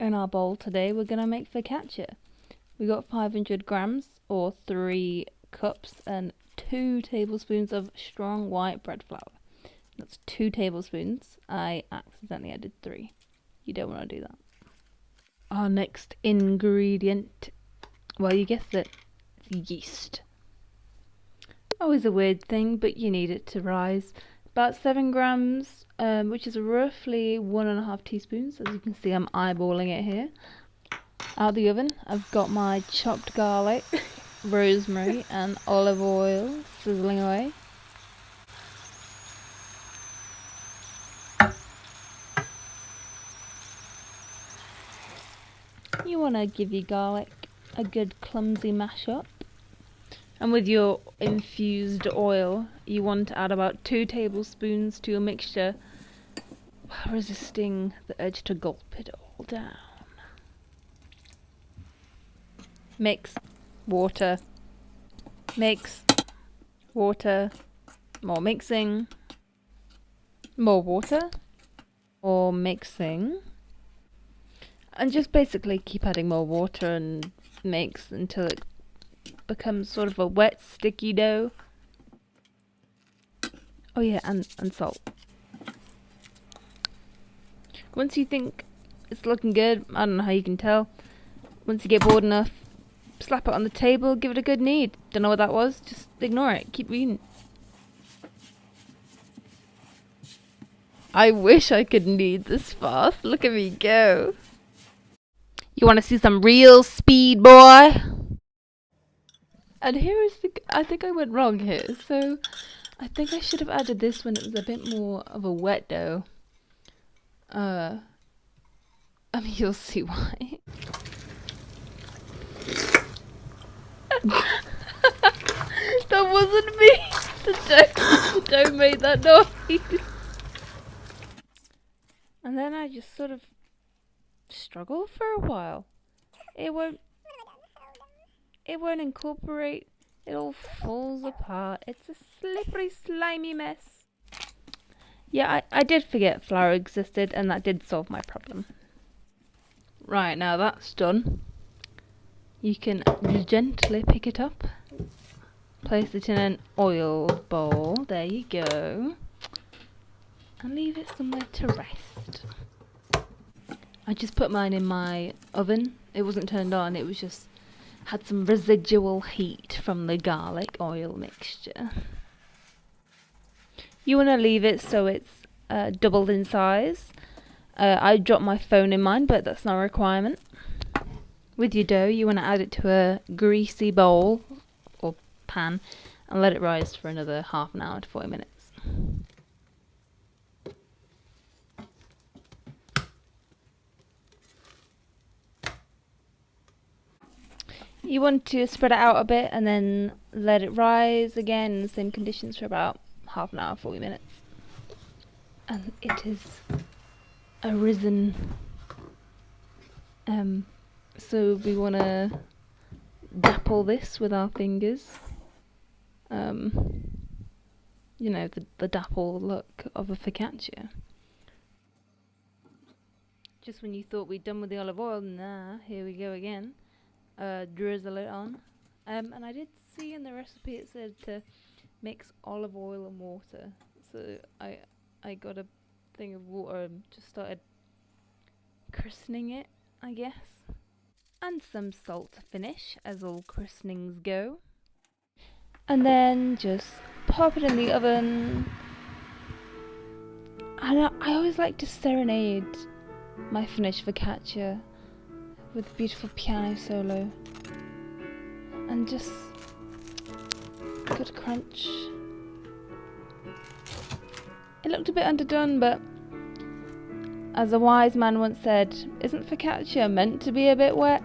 In our bowl today we're going to make focaccia. We got 500 grams or 3 cups and 2 tablespoons of strong white bread flour. That's 2 tablespoons. I accidentally added 3. You don't want to do that. Our next ingredient, well, you guessed it, it's yeast. Always a weird thing, but you need it to rise. About 7 grams, which is roughly 1.5 teaspoons. As you can see, I'm eyeballing it here. Out the oven, I've got my chopped garlic, rosemary and olive oil sizzling away. You want to give your garlic a good clumsy mash up. And with your infused oil, you want to add about 2 tablespoons to your mixture, resisting the urge to gulp it all down. Mix, water, mix, water, more mixing, more water, more mixing, and just basically keep adding more water and mix until it becomes sort of a wet, sticky dough. Oh yeah, and salt. Once you think it's looking good, I don't know how you can tell, once you get bored enough, slap it on the table, give it a good knead. Don't know what that was, just ignore it, keep reading. I wish I could knead this fast, look at me go. You want to see some real speed, boy? And here is I think I went wrong here, so I think I should have added this when it was a bit more of a wet dough. I mean, you'll see why. That wasn't me! The dough made that noise. And then I just sort of struggle for a while. It won't incorporate. It all falls apart. It's a slippery, slimy mess. Yeah, I did forget flour existed, and that did solve my problem. Right, now that's done. You can gently pick it up. Place it in an oil bowl. There you go. And leave it somewhere to rest. I just put mine in my oven. It wasn't turned on, it was just had some residual heat from the garlic oil mixture. You want to leave it so it's doubled in size. I dropped my phone in mine, but that's not a requirement. With your dough, you want to add it to a greasy bowl or pan and let it rise for another half an hour to 40 minutes. You want to spread it out a bit and then let it rise again in the same conditions for about half an hour, 40 minutes. And it is arisen. So we want to dapple this with our fingers. You know, the dapple look of a focaccia. Just when you thought we'd done with the olive oil, nah, here we go again. Drizzle it on. And I did see in the recipe it said to mix olive oil and water. So I got a thing of water and just started christening it, I guess. And some salt to finish, as all christenings go. And then just pop it in the oven. And I always like to serenade my finished focaccia with a beautiful piano solo. And just good crunch. It looked a bit underdone, but as a wise man once said, isn't focaccia meant to be a bit wet?